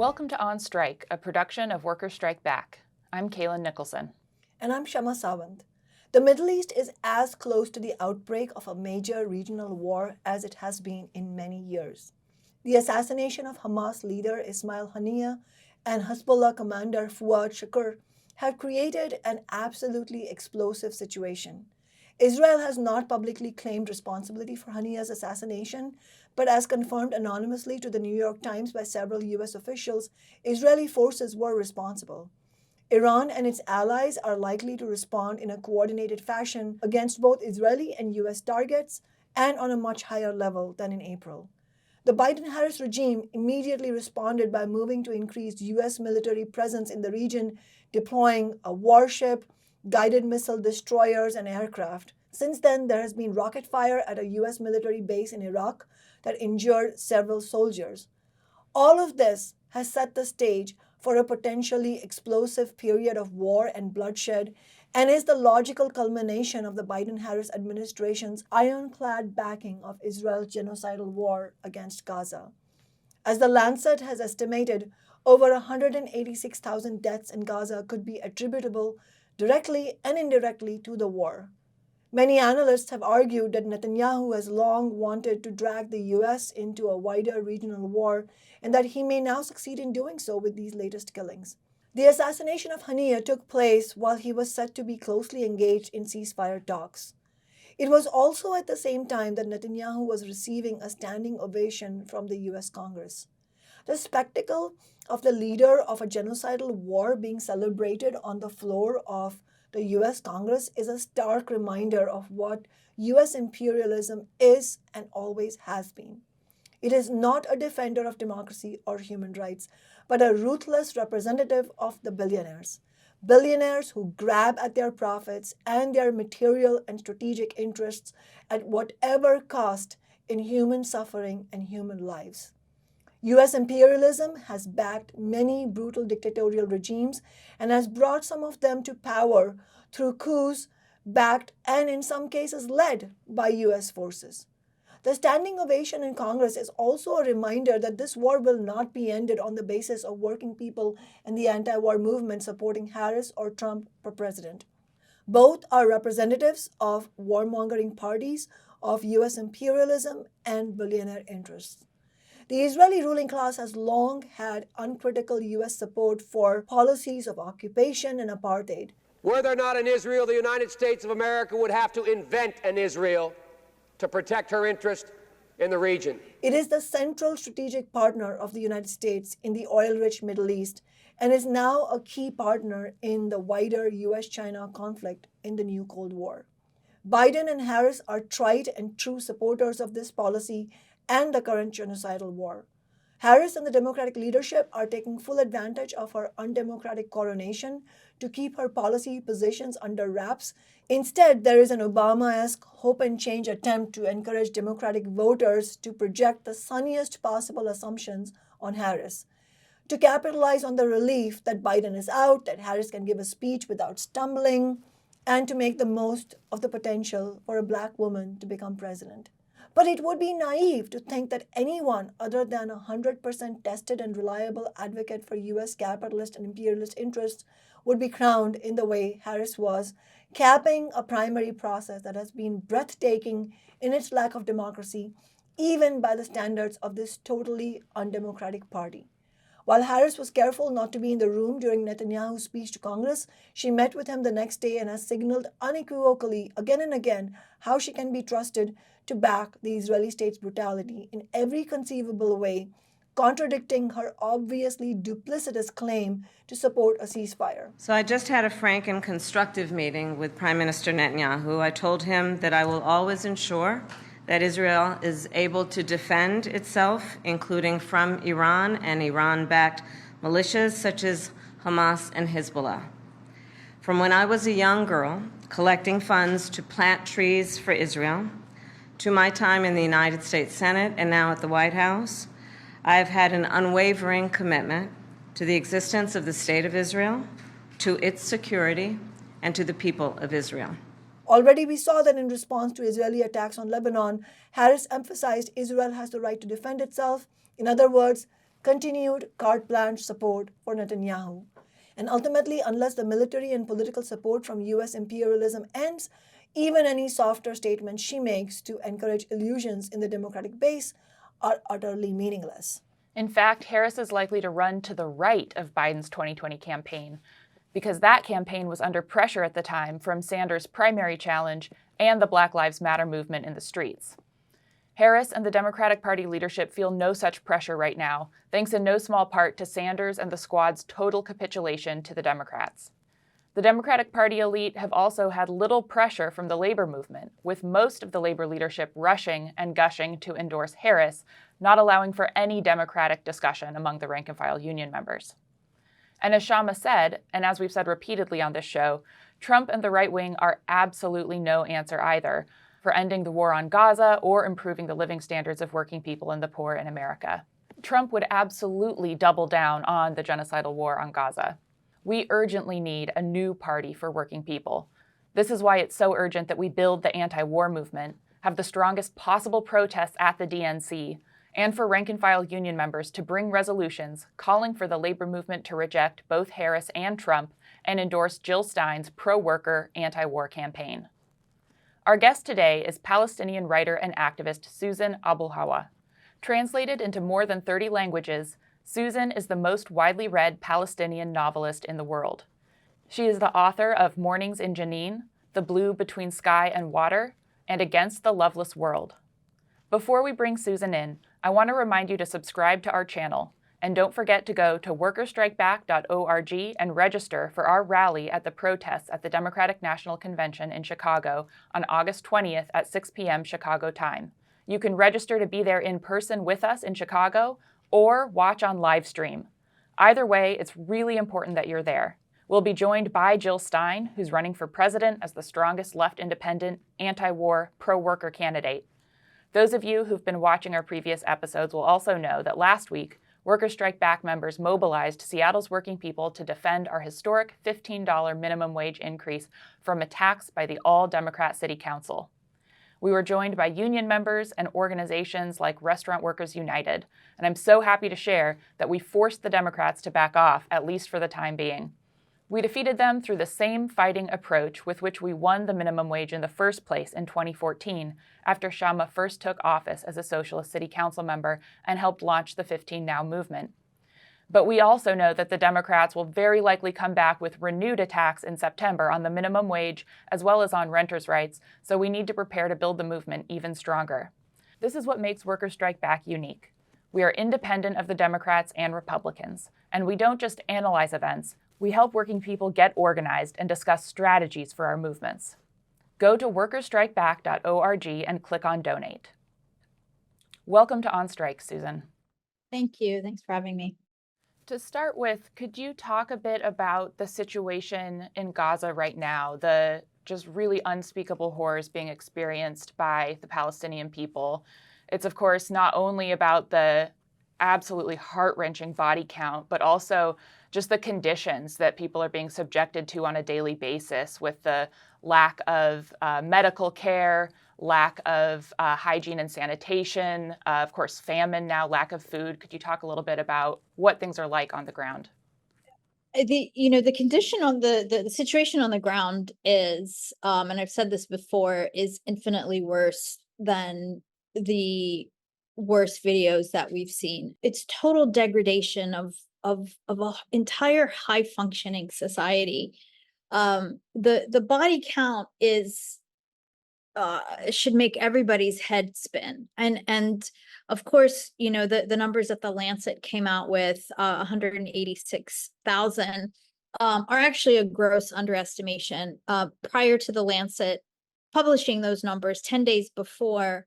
Welcome to On Strike, a production of Workers Strike Back. I'm Kaylin Nicholson. And I'm Kshama Sawant. The Middle East is as close to the outbreak of a major regional war as it has been in many years. The assassination of Hamas leader Ismail Haniyeh and Hezbollah commander Fuad Shukr have created an absolutely explosive situation. Israel has not publicly claimed responsibility for Haniyeh's assassination, but as confirmed anonymously to the New York Times by several U.S. officials, Israeli forces were responsible. Iran and its allies are likely to respond in a coordinated fashion against both Israeli and U.S. targets and on a much higher level than in April. The Biden-Harris regime immediately responded by moving to increased U.S. military presence in the region, deploying a warship, guided missile destroyers, and aircraft. Since then, there has been rocket fire at a U.S. military base in Iraq that injured several soldiers. All of this has set the stage for a potentially explosive period of war and bloodshed, and is the logical culmination of the Biden-Harris administration's ironclad backing of Israel's genocidal war against Gaza. As The Lancet has estimated, over 186,000 deaths in Gaza could be attributable directly and indirectly to the war. Many analysts have argued that Netanyahu has long wanted to drag the U.S. into a wider regional war, and that he may now succeed in doing so with these latest killings. The assassination of Haniyeh took place while he was said to be closely engaged in ceasefire talks. It was also at the same time that Netanyahu was receiving a standing ovation from the U.S. Congress. The spectacle of the leader of a genocidal war being celebrated on the floor of the U.S. Congress is a stark reminder of what U.S. imperialism is and always has been. It is not a defender of democracy or human rights, but a ruthless representative of the billionaires. Billionaires who grab at their profits and their material and strategic interests at whatever cost in human suffering and human lives. U.S. imperialism has backed many brutal dictatorial regimes and has brought some of them to power through coups backed and in some cases led by U.S. forces. The standing ovation in Congress is also a reminder that this war will not be ended on the basis of working people and the anti-war movement supporting Harris or Trump for president. Both are representatives of warmongering parties, of U.S. imperialism and billionaire interests. The Israeli ruling class has long had uncritical U.S. support for policies of occupation and apartheid. Were there not an Israel, the United States of America would have to invent an Israel to protect her interest in the region. It is the central strategic partner of the United States in the oil-rich Middle East and is now a key partner in the wider U.S.-China conflict in the new Cold War. Biden and Harris are tried and true supporters of this policy and the current genocidal war. Harris and the Democratic leadership are taking full advantage of her undemocratic coronation to keep her policy positions under wraps. Instead, there is an Obama-esque hope and change attempt to encourage Democratic voters to project the sunniest possible assumptions on Harris, to capitalize on the relief that Biden is out, that Harris can give a speech without stumbling, and to make the most of the potential for a black woman to become president. But it would be naive to think that anyone other than a 100% tested and reliable advocate for U.S. capitalist and imperialist interests would be crowned in the way Harris was, capping a primary process that has been breathtaking in its lack of democracy, even by the standards of this totally undemocratic party. While Harris was careful not to be in the room during Netanyahu's speech to Congress, she met with him the next day and has signaled unequivocally again and again how she can be trusted to back the Israeli state's brutality in every conceivable way, contradicting her obviously duplicitous claim to support a ceasefire. So I just had a frank and constructive meeting with Prime Minister Netanyahu. I told him that I will always ensure that Israel is able to defend itself, including from Iran and Iran-backed militias such as Hamas and Hezbollah. From when I was a young girl, collecting funds to plant trees for Israel, to my time in the United States Senate and now at the White House, I have had an unwavering commitment to the existence of the State of Israel, to its security, and to the people of Israel. Already we saw that in response to Israeli attacks on Lebanon, Harris emphasized Israel has the right to defend itself. In other words, continued carte blanche support for Netanyahu. And ultimately, unless the military and political support from US imperialism ends, even any softer statements she makes to encourage illusions in the Democratic base are utterly meaningless. In fact, Harris is likely to run to the right of Biden's 2020 campaign, because that campaign was under pressure at the time from Sanders' primary challenge and the Black Lives Matter movement in the streets. Harris and the Democratic Party leadership feel no such pressure right now, thanks in no small part to Sanders and the squad's total capitulation to the Democrats. The Democratic Party elite have also had little pressure from the labor movement, with most of the labor leadership rushing and gushing to endorse Harris, not allowing for any Democratic discussion among the rank-and-file union members. And as Kshama said, and as we've said repeatedly on this show, Trump and the right wing are absolutely no answer either for ending the war on Gaza or improving the living standards of working people and the poor in America. Trump would absolutely double down on the genocidal war on Gaza. We urgently need a new party for working people. This is why it's so urgent that we build the anti-war movement, have the strongest possible protests at the DNC, and for rank-and-file union members to bring resolutions calling for the labor movement to reject both Harris and Trump and endorse Jill Stein's pro-worker anti-war campaign. Our guest today is Palestinian writer and activist Susan Abulhawa. Translated into more than 30 languages, Susan is the most widely read Palestinian novelist in the world. She is the author of Mornings in Jenin, The Blue Between Sky and Water, and Against the Loveless World. Before we bring Susan in, I want to remind you to subscribe to our channel, and don't forget to go to workerstrikeback.org and register for our rally at the protests at the Democratic National Convention in Chicago on August 20th at 6 p.m. Chicago time. You can register to be there in person with us in Chicago or watch on LIVESTREAM. Either way, it's really important that you're there. We'll be joined by Jill Stein, who's running for president as the strongest left independent, anti-war, pro-worker candidate. Those of you who've been watching our previous episodes will also know that last week, Workers Strike Back members mobilized Seattle's working people to defend our historic $15 minimum wage increase from attacks by the all-Democrat City Council. We were joined by union members and organizations like Restaurant Workers United, and I'm so happy to share that we forced the Democrats to back off, at least for the time being. We defeated them through the same fighting approach with which we won the minimum wage in the first place in 2014, after Kshama first took office as a socialist city council member and helped launch the 15 Now movement. But we also know that the Democrats will very likely come back with renewed attacks in September on the minimum wage as well as on renters' rights, so we need to prepare to build the movement even stronger. This is what makes Workers Strike Back unique. We are independent of the Democrats and Republicans, and we don't just analyze events, we help working people get organized and discuss strategies for our movements. Go to workerstrikeback.org and click on Donate. Welcome to On Strike, Susan. Thank you. Thanks for having me. To start with, could you talk a bit about the situation in Gaza right now, the just really unspeakable horrors being experienced by the Palestinian people? It's, of course, not only about the absolutely heart-wrenching body count, but also just the conditions that people are being subjected to on a daily basis, with the lack of medical care, lack of hygiene and sanitation, of course, famine now, lack of food. Could you talk a little bit about what things are like on the ground? The condition on the situation on the ground is, and I've said this before, is infinitely worse than the worst videos that we've seen. It's total degradation of an entire high functioning society. The body count is should make everybody's head spin. And of course, the numbers that the Lancet came out with, 186,000, are actually a gross underestimation. Prior to the Lancet publishing those numbers, 10 days before,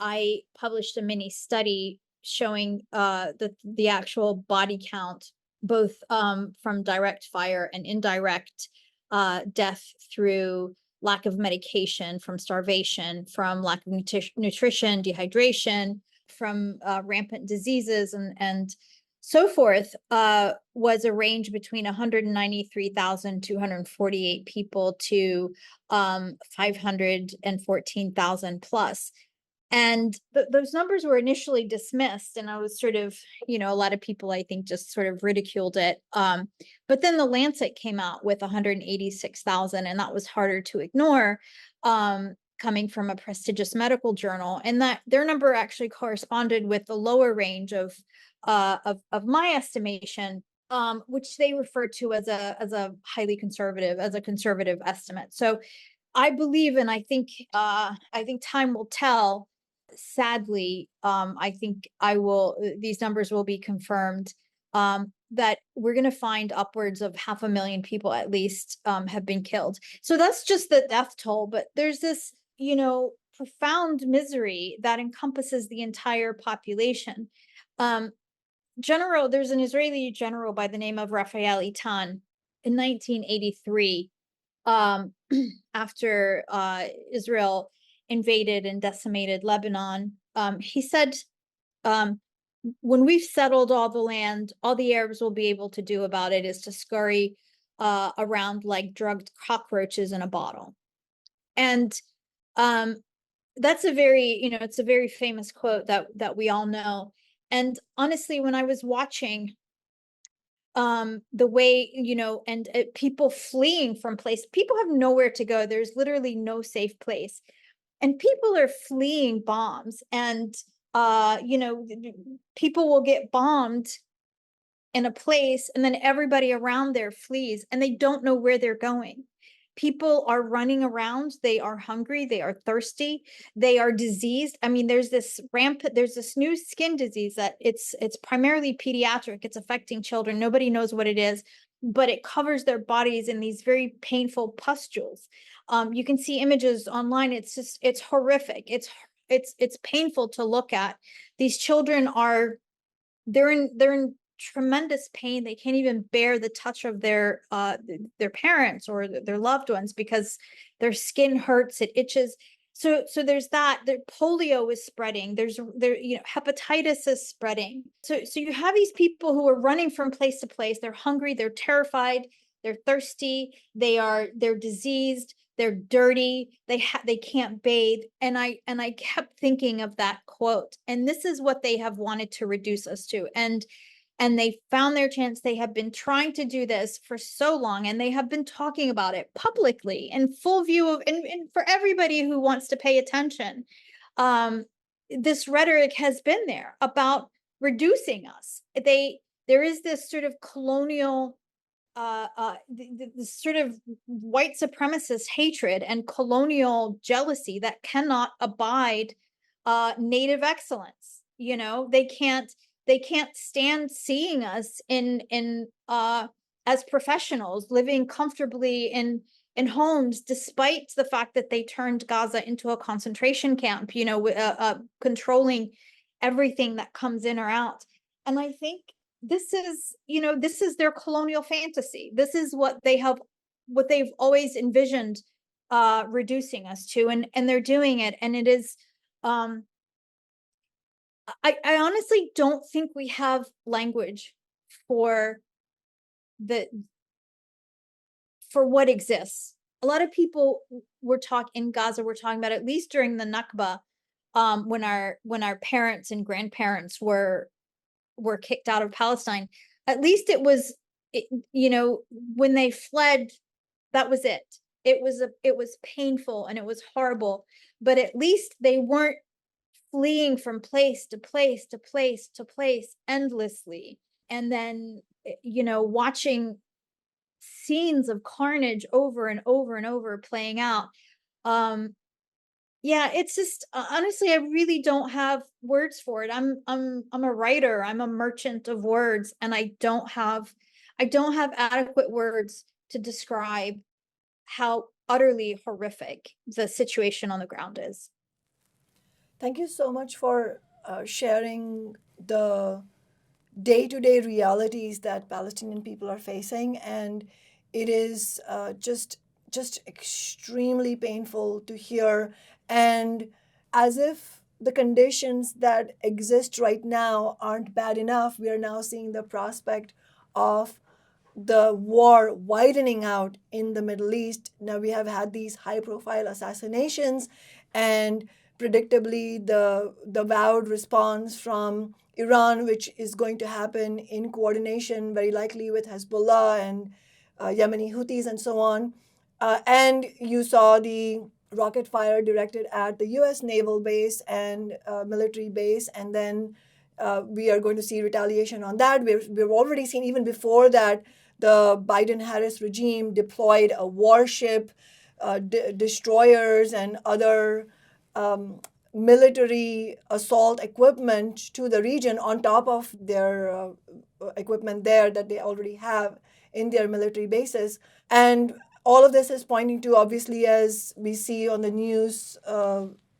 I published a mini study showing the actual body count, both from direct fire and indirect death through lack of medication, from starvation, from lack of nutrition, dehydration, from rampant diseases and so forth, was a range between 193,248 people to 514,000 plus. And those numbers were initially dismissed, and I was sort of, a lot of people, I think, just sort of ridiculed it. But then the Lancet came out with 186,000, and that was harder to ignore, coming from a prestigious medical journal. And that their number actually corresponded with the lower range of my estimation, which they refer to as a conservative estimate. So I believe, and I think time will tell. Sadly, I think these numbers will be confirmed, that we're going to find upwards of 500,000 people at least have been killed. So that's just the death toll, but there's this, profound misery that encompasses the entire population. There's an Israeli general by the name of Raphael Itan in 1983, after Israel invaded and decimated Lebanon. He said, when we've settled all the land, all the Arabs will be able to do about it is to scurry around like drugged cockroaches in a bottle. And that's it's a very famous quote that we all know. And honestly, when I was watching the way, and people fleeing from people have nowhere to go. There's literally no safe place. And people are fleeing bombs, and people will get bombed in a place, and then everybody around there flees, and they don't know where they're going. People are running around. They are hungry. They are thirsty. They are diseased. I mean, there's this new skin disease that it's primarily pediatric. It's affecting children. Nobody knows what it is, but it covers their bodies in these very painful pustules. You can see images online. It's horrific. It's painful to look at. These children they're in tremendous pain. They can't even bear the touch of their parents or their loved ones because their skin hurts, it itches. So there's that. The polio is spreading. Hepatitis is spreading. So you have these people who are running from place to place. They're hungry. They're terrified. They're thirsty. They're diseased. They're dirty. They can't bathe. And I kept thinking of that quote. And this is what they have wanted to reduce us to. And they found their chance. They have been trying to do this for so long, and they have been talking about it publicly in full view of, and for everybody who wants to pay attention. This rhetoric has been there about reducing us. There is this sort of colonial, this sort of white supremacist hatred and colonial jealousy that cannot abide native excellence. They can't stand seeing us as professionals living comfortably in homes, despite the fact that they turned Gaza into a concentration camp, controlling everything that comes in or out. And I think this is their colonial fantasy. This is what they've always envisioned reducing us to, and they're doing it. And it is, I honestly don't think we have language for what exists. A lot of people in Gaza were talking about, at least during the Nakba, when our parents and grandparents were kicked out of Palestine. At least it was, when they fled, that was it. It was painful and it was horrible, but at least they weren't fleeing from place to place to place to place endlessly, and then watching scenes of carnage over and over and over playing out. It's just, honestly, I really don't have words for it. I'm a writer. I'm a merchant of words, and I don't have adequate words to describe how utterly horrific the situation on the ground is. Thank you so much for sharing the day-to-day realities that Palestinian people are facing, and it is just extremely painful to hear. And as if the conditions that exist right now aren't bad enough, we are now seeing the prospect of the war widening out in the Middle East. Now we have had these high-profile assassinations, and predictably, the vowed response from Iran, which is going to happen in coordination, very likely with Hezbollah and Yemeni Houthis and so on. And you saw the rocket fire directed at the US naval base and military base, and then we are going to see retaliation on that. We've already seen, even before that, the Biden-Harris regime deployed a warship, destroyers, and other military assault equipment to the region on top of their equipment there that they already have in their military bases. And all of this is pointing to, obviously, as we see on the news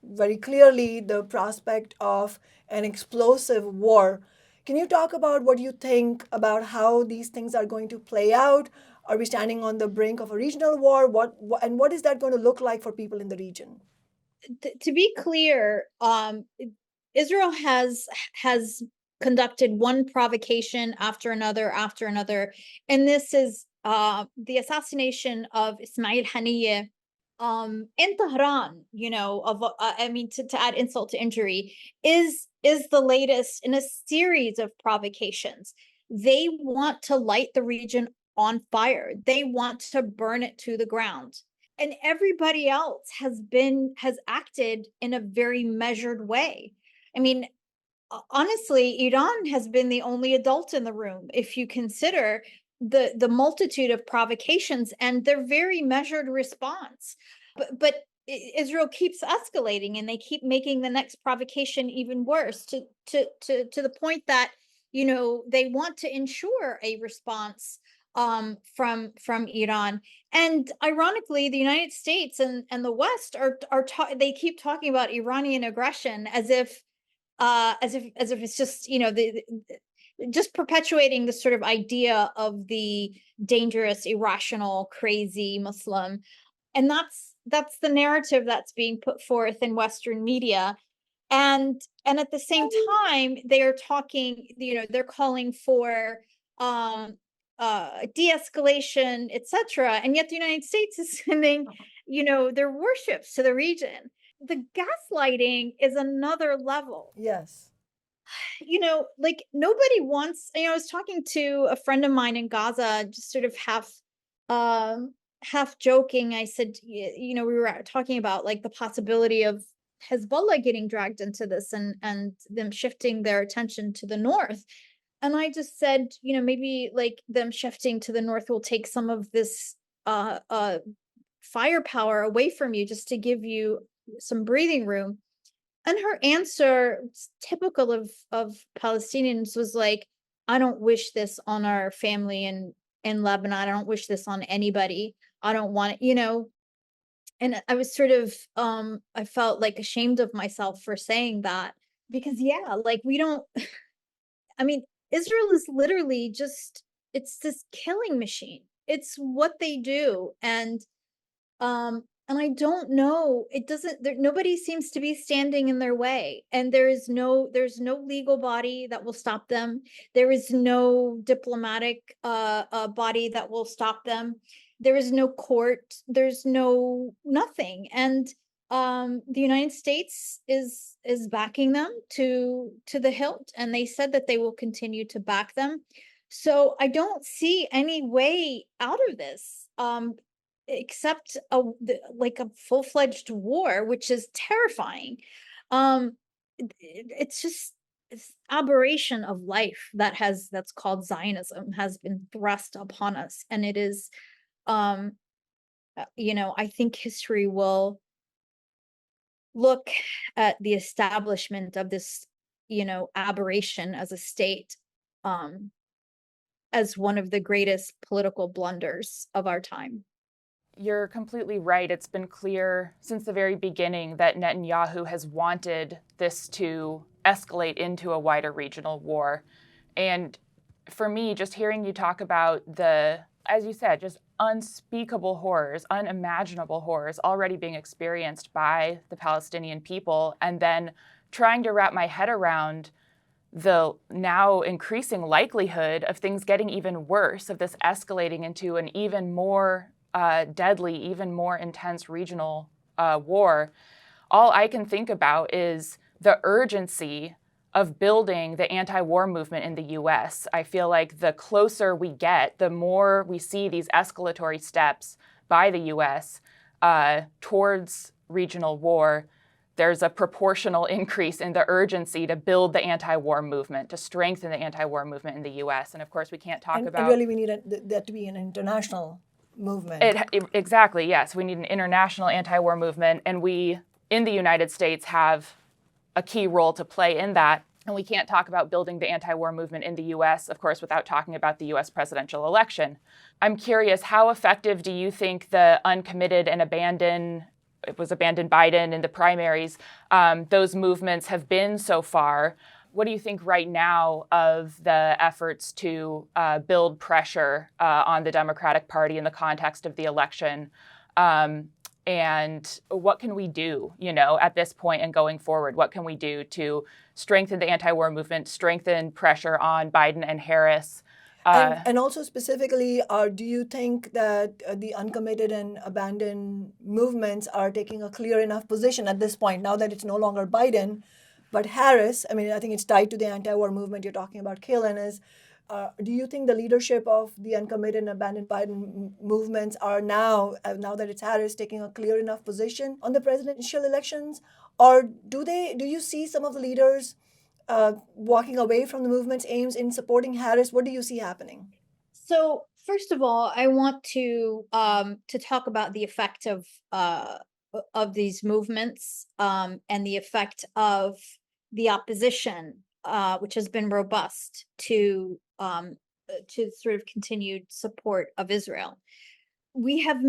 very clearly, the prospect of an explosive war. Can you talk about what you think about how these things are going to play out? Are we standing on the brink of a regional war? What is that going to look like for people in the region? To be clear, Israel has conducted one provocation after another, and this is the assassination of Ismail Haniyeh in Tehran. To add insult to injury, is the latest in a series of provocations. They want to light the region on fire. They want to burn it to the ground. And everybody else has acted in a very measured way. I mean, honestly, Iran has been the only adult in the room, if you consider the multitude of provocations and their very measured response. But Israel keeps escalating, and they keep making the next provocation even worse, to the point that, they want to ensure a response from Iran. And ironically, the United States and the West they keep talking about Iranian aggression as if it's just, just perpetuating the sort of idea of the dangerous, irrational, crazy Muslim. And that's the narrative that's being put forth in Western media. And at the same time, they are talking, they're calling for de-escalation, etc. And yet the United States is sending, their warships to the region. The gaslighting is another level. Yes. Nobody wants, I was talking to a friend of mine in Gaza, just sort of half joking. I said, we were talking about like the possibility of Hezbollah getting dragged into this and them shifting their attention to the north. And I just said, maybe like them shifting to the north will take some of this firepower away from you, just to give you some breathing room. And her answer, typical of Palestinians, was like, I don't wish this on our family in Lebanon. I don't wish this on anybody. I don't want it, And I was sort of, I felt like ashamed of myself for saying that, because we don't, I mean, Israel is literally it's this killing machine. It's what they do. And I don't know, nobody seems to be standing in their way. And there's no legal body that will stop them. There is no diplomatic body that will stop them. There is no court. There's nothing. And the United States is backing them to the hilt, and they said that they will continue to back them. So I don't see any way out of this, except a full-fledged war, which is terrifying. It's just this aberration of life that's called Zionism has been thrust upon us, and it is, I think history will look at the establishment of this, aberration as a state, as one of the greatest political blunders of our time. You're completely right. It's been clear since the very beginning that Netanyahu has wanted this to escalate into a wider regional war. And for me, just hearing you talk about as you said, just unspeakable horrors, unimaginable horrors already being experienced by the Palestinian people, and then trying to wrap my head around the now increasing likelihood of things getting even worse, of this escalating into an even more deadly, even more intense regional war. all I can think about is the urgency of building the anti-war movement in the US. I feel like the closer we get, the more we see these escalatory steps by the US towards regional war, there's a proportional increase in the urgency to build the anti-war movement, to strengthen the anti-war movement in the US. And of course, we can't talk about... And really, we need that to be an international movement. Exactly, yes. We need an international anti-war movement. And we, in the United States, have a key role to play in that. And we can't talk about building the anti-war movement in the US, of course, without talking about the US presidential election. I'm curious, how effective do you think the uncommitted and abandoned Biden in the primaries, those movements have been so far? What do you think right now of the efforts to build pressure on the Democratic Party in the context of the election? And what can we do, at this point and going forward? What can we do to strengthen the anti-war movement, strengthen pressure on Biden and Harris? And also specifically, do you think that the uncommitted and abandoned movements are taking a clear enough position at this point, now that it's no longer Biden, but Harris? I mean, I think it's tied to the anti-war movement you're talking about, Kaylin, do you think the leadership of the uncommitted and abandoned Biden movements are now that it's Harris, taking a clear enough position on the presidential elections? Or do you see some of the leaders walking away from the movement's aims in supporting Harris? What do you see happening? So first of all, I want to talk about the effect of these movements and the effect of the opposition, which has been robust to sort of continued support of Israel. We have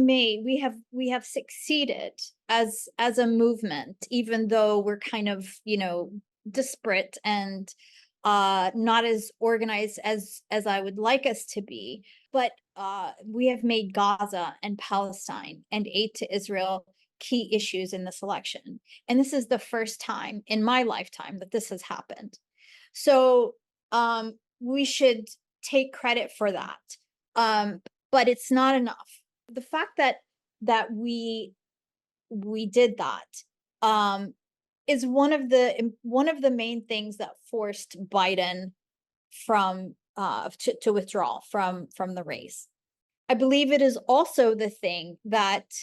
succeeded as a movement, even though we're kind of, disparate and not as organized as I would like us to be. But we have made Gaza and Palestine and aid to Israel key issues in this election. And this is the first time in my lifetime that this has happened. So we should take credit for that. But it's not enough. The fact that we did that is one of the main things that forced Biden to withdraw from the race. I believe it is also the thing that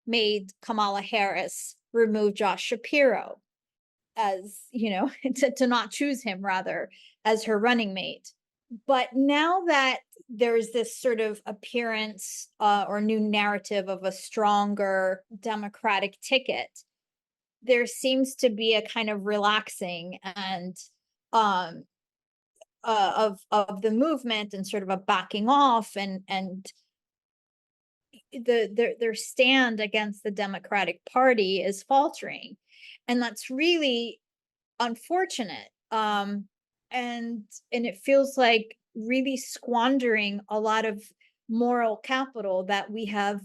made Kamala Harris remove Josh Shapiro as, to not choose him rather as her running mate. But now that there's this sort of appearance or new narrative of a stronger Democratic ticket, there seems to be a kind of relaxing and of the movement and sort of a backing off and their stand against the Democratic Party is faltering, and that's really unfortunate. And it feels like really squandering a lot of moral capital that we have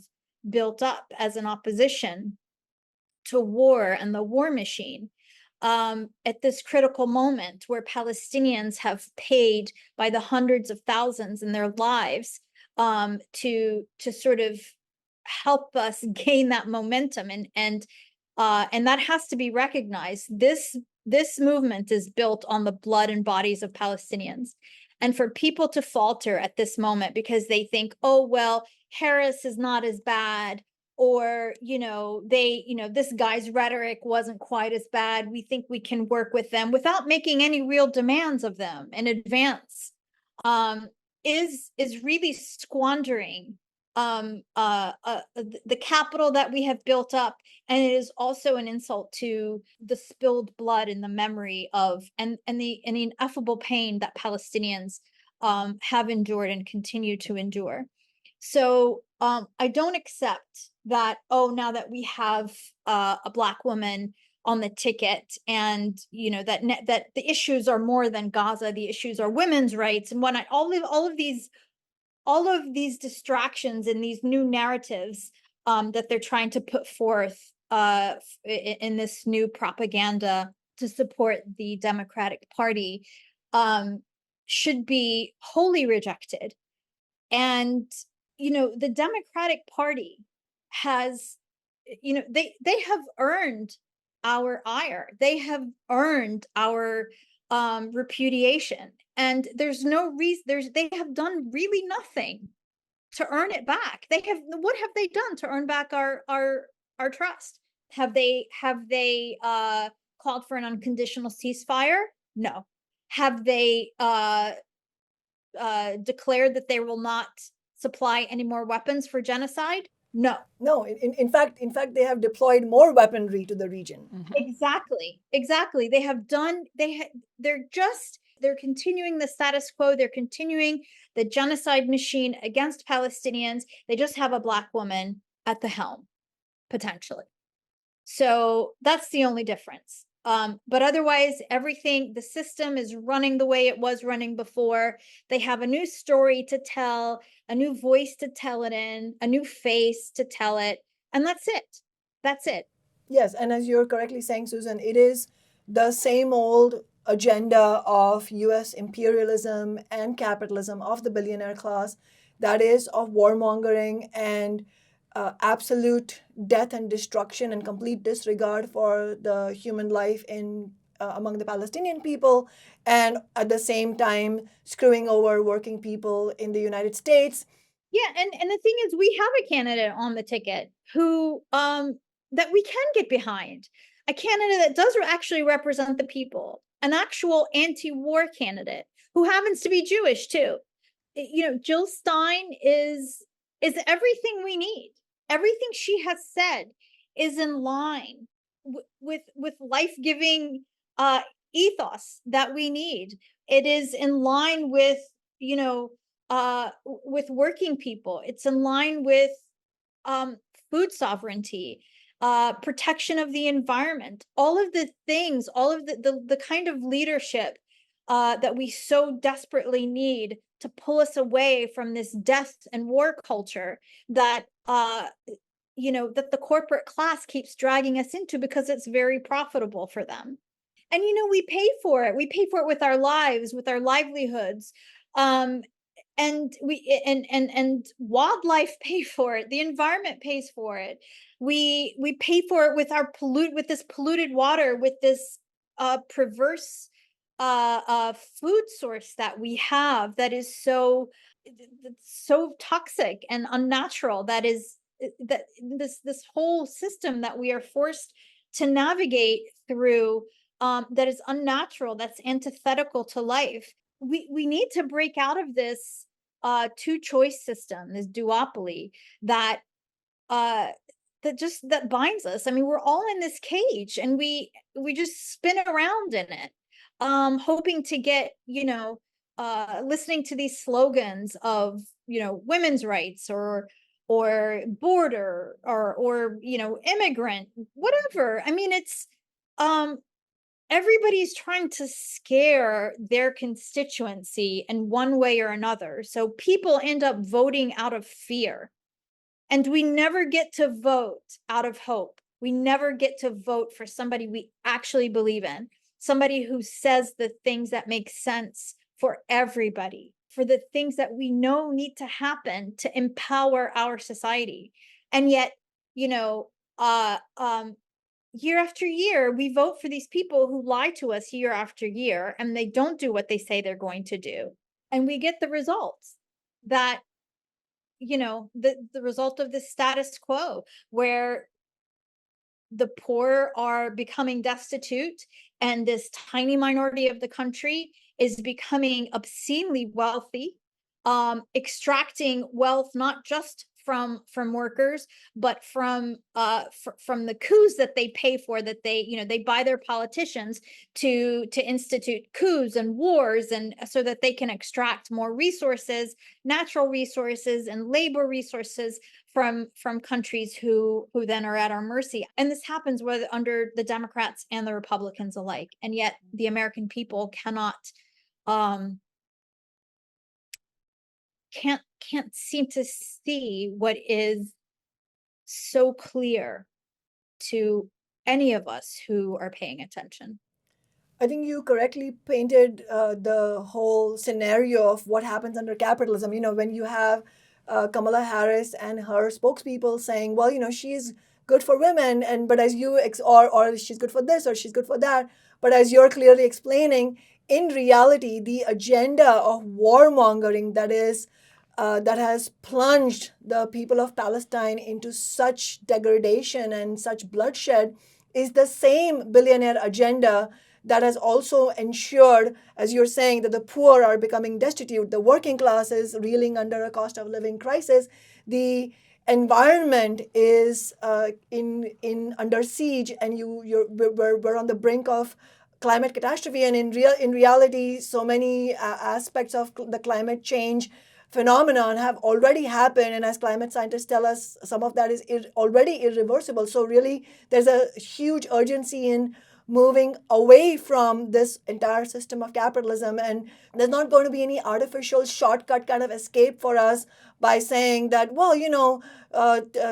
built up as an opposition to war and the war machine at this critical moment where Palestinians have paid by the hundreds of thousands in their lives to sort of help us gain that momentum, and that has to be recognized. This movement is built on the blood and bodies of Palestinians. And for people to falter at this moment because they think, oh, well, Harris is not as bad, or, this guy's rhetoric wasn't quite as bad, we think we can work with them without making any real demands of them in advance, is really squandering the capital that we have built up. And it is also an insult to the spilled blood in the memory of and the ineffable pain that Palestinians have endured and continue to endure. So I don't accept that, now that we have a Black woman on the ticket, and that the issues are more than Gaza, the issues are women's rights and whatnot. All of these distractions and these new narratives that they're trying to put forth in this new propaganda to support the Democratic Party should be wholly rejected. And the Democratic Party has they have earned our ire. They have earned our repudiation, and there's no reason. They have done really nothing to earn it back. What have they done to earn back our trust? Have they called for an unconditional ceasefire? No. Have they declared that they will not supply any more weapons for genocide? No. No, in fact, they have deployed more weaponry to the region. Exactly. They have done. They're continuing the status quo. They're continuing the genocide machine against Palestinians. They just have a Black woman at the helm, potentially. So that's the only difference. But otherwise, everything, the system is running the way it was running before. They have a new story to tell, a new voice to tell it in, a new face to tell it. And that's it. That's it. Yes, and as you're correctly saying, Susan, it is the same old agenda of US imperialism and capitalism of the billionaire class, that is, of warmongering and absolute death and destruction and complete disregard for the human life in among the Palestinian people, and at the same time screwing over working people in the United States. Yeah, and the thing is, we have a candidate on the ticket who that we can get behind, a candidate that does actually represent the people, an actual anti-war candidate who happens to be Jewish too. Jill Stein is everything we need. Everything she has said is in line with life-giving ethos that we need. It is in line with working people. It's in line with food sovereignty, protection of the environment, all of the things, all of the kind of leadership that we so desperately need to pull us away from this death and war culture that that the corporate class keeps dragging us into because it's very profitable for them. And we pay for it. We pay for it with our lives, with our livelihoods. And wildlife pay for it. The environment pays for it. We pay for it with with this polluted water, with this perverse food source that we have that is so toxic and unnatural. That this whole system that we are forced to navigate through, that is unnatural, that's antithetical to life. We need to break out of this two-choice system, this duopoly that binds us. I mean, we're all in this cage, and we just spin around in it, hoping to get listening to these slogans of women's rights or border or immigrant, whatever. I mean, it's everybody's trying to scare their constituency in one way or another. So people end up voting out of fear. And we never get to vote out of hope. We never get to vote for somebody we actually believe in, somebody who says the things that make sense for everybody, for the things that we know need to happen to empower our society. And yet, year after year, we vote for these people who lie to us year after year, and they don't do what they say they're going to do. And we get the results that, the result of this status quo, where the poor are becoming destitute and this tiny minority of the country is becoming obscenely wealthy, extracting wealth not just from workers, but from the coups that they pay for, that they buy their politicians to institute coups and wars, and so that they can extract more resources, natural resources and labor resources from countries who then are at our mercy. And this happens whether under the Democrats and the Republicans alike. And yet the American people can't seem to see what is so clear to any of us who are paying attention. I think you correctly painted the whole scenario of what happens under capitalism. When you have Kamala Harris and her spokespeople saying, well, she's good for women, but as you or she's good for this or she's good for that. But as you're clearly explaining, in reality, the agenda of warmongering that has plunged the people of Palestine into such degradation and such bloodshed is the same billionaire agenda that has also ensured, as you're saying, that the poor are becoming destitute, the working class is reeling under a cost of living crisis, the environment is in under siege, and we're on the brink of climate catastrophe. And in reality, so many aspects of the climate change phenomenon have already happened, and as climate scientists tell us, some of that is already irreversible. So really, there's a huge urgency in moving away from this entire system of capitalism, and there's not going to be any artificial shortcut kind of escape for us by saying that, well,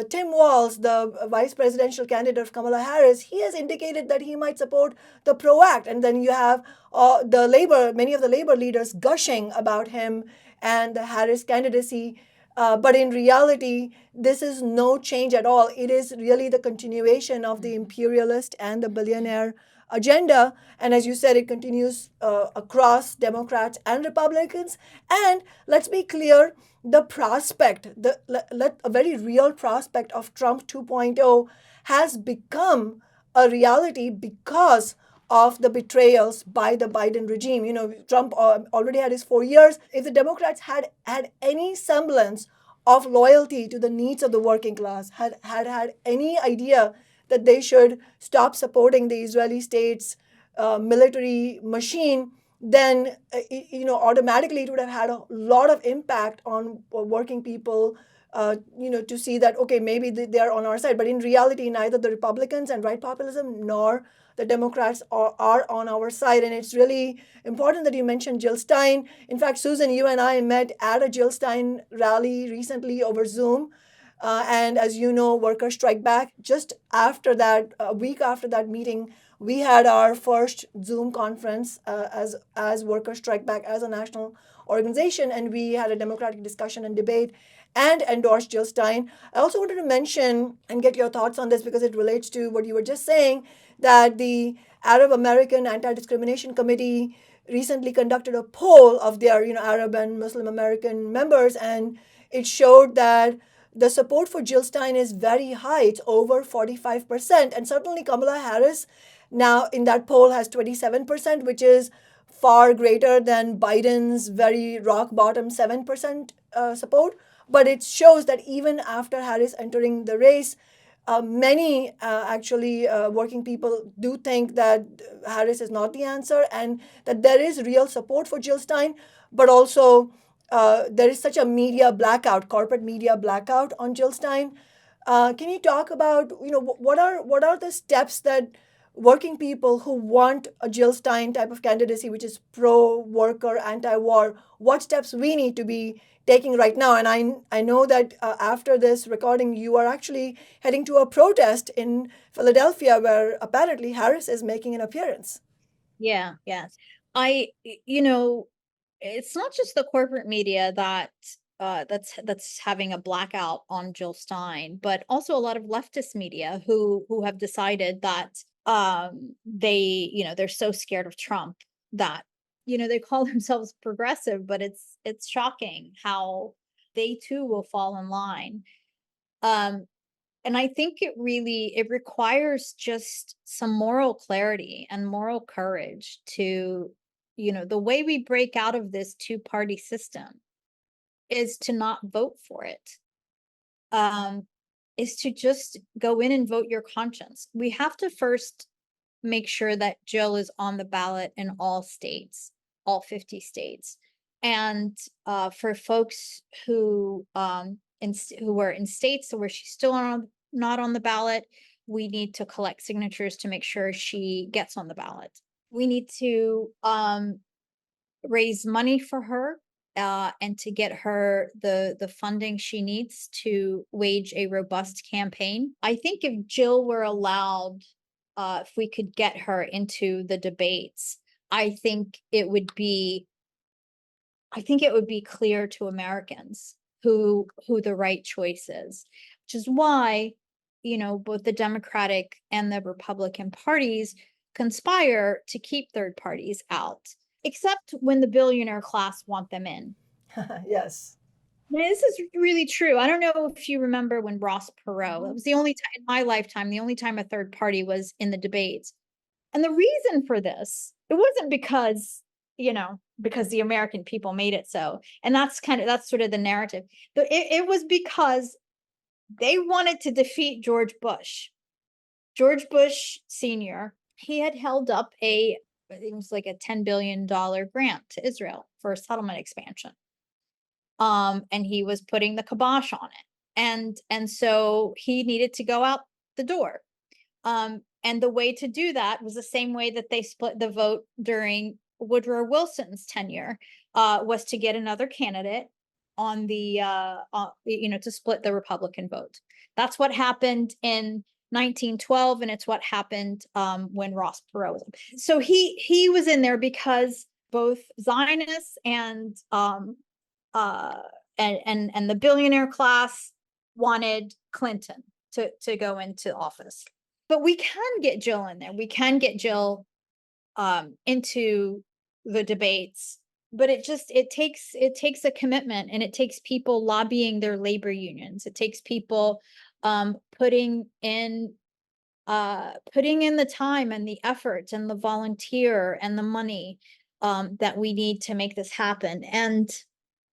Tim Walz, the vice presidential candidate of Kamala Harris, he has indicated that he might support the PRO Act, and then you have many of the labor leaders gushing about him and the Harris candidacy. But in reality, this is no change at all. It is really the continuation of the imperialist and the billionaire agenda. And as you said, it continues across Democrats and Republicans. And let's be clear, the prospect, a very real prospect of Trump 2.0 has become a reality because of the betrayals by the Biden regime. Trump already had his 4 years. If the Democrats had any semblance of loyalty to the needs of the working class, had any idea that they should stop supporting the Israeli state's military machine, then automatically it would have had a lot of impact on working people. To see that, okay, maybe they are on our side. But in reality, neither the Republicans and right populism nor the Democrats are on our side. And it's really important that you mentioned Jill Stein. In fact, Susan, you and I met at a Jill Stein rally recently over Zoom. And as you know, Workers Strike Back, just after that, a week after that meeting, we had our first Zoom conference as Workers Strike Back as a national organization. And we had a democratic discussion and debate and endorsed Jill Stein. I also wanted to mention and get your thoughts on this because it relates to what you were just saying, that the Arab American Anti-Discrimination Committee recently conducted a poll of their Arab and Muslim American members, and it showed that the support for Jill Stein is very high. It's over 45%. And certainly Kamala Harris now in that poll has 27%, which is far greater than Biden's very rock bottom 7% support. But it shows that even after Harris entering the race, many working people do think that Harris is not the answer and that there is real support for Jill Stein, but also there is such a media blackout, corporate media blackout on Jill Stein. Can you talk about, what are the steps that working people who want a Jill Stein type of candidacy, which is pro-worker, anti-war, what steps we need to be taking right now? And I know that after this recording, you are actually heading to a protest in Philadelphia where apparently Harris is making an appearance. Yeah. It's not just the corporate media that's having a blackout on Jill Stein, but also a lot of leftist media who have decided that they're so scared of Trump that they call themselves progressive, but it's shocking how they too will fall in line. And I think it requires just some moral clarity and moral courage to, the way we break out of this two-party system is to not vote for it. Is to just go in and vote your conscience. We have to first make sure that Jill is on the ballot in all states, all 50 states. And for folks who are in states where she's still not on the ballot, we need to collect signatures to make sure she gets on the ballot. We need to raise money for her and to get her the funding she needs to wage a robust campaign. I think if Jill were allowed, if we could get her into the debates, I think it would be clear to Americans who the right choice is, which is why, both the Democratic and the Republican parties conspire to keep third parties out, except when the billionaire class want them in. Yes. This is really true. I don't know if you remember when Ross Perot, it was the only time in my lifetime, the only time a third party was in the debates. And the reason for this, it wasn't because the American people made it so. And that's sort of the narrative. But it was because they wanted to defeat George Bush. George Bush Sr., he had held up it was like a $10 billion grant to Israel for a settlement expansion. And he was putting the kibosh on it. And so he needed to go out the door. And the way to do that was the same way that they split the vote during Woodrow Wilson's tenure, was to get another candidate on the, to split the Republican vote. That's what happened in 1912, and it's what happened when Ross Perot was in. So he was in there because both Zionists and the billionaire class wanted Clinton to go into office. But we can get Jill in there. We can get Jill into the debates, but it takes a commitment, and it takes people lobbying their labor unions. It takes people putting in the time and the effort and the volunteer and the money that we need to make this happen, and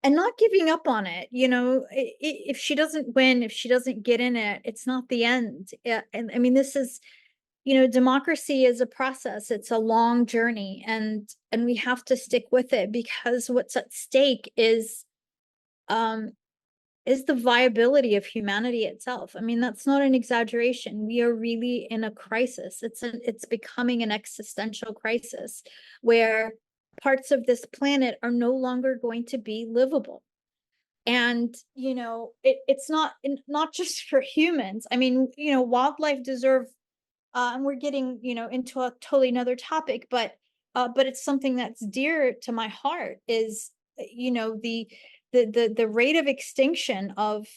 not giving up on it. If she doesn't win, if she doesn't get in it, it's not the end. And I mean, this is, democracy is a process. It's a long journey, and we have to stick with it, because what's at stake is the viability of humanity itself. I mean, that's not an exaggeration. We are really in a crisis. It's becoming an existential crisis where parts of this planet are no longer going to be livable. And, it's not just for humans. I mean, wildlife deserve, and we're getting, into a totally another topic, but it's something that's dear to my heart, is, the rate of extinction of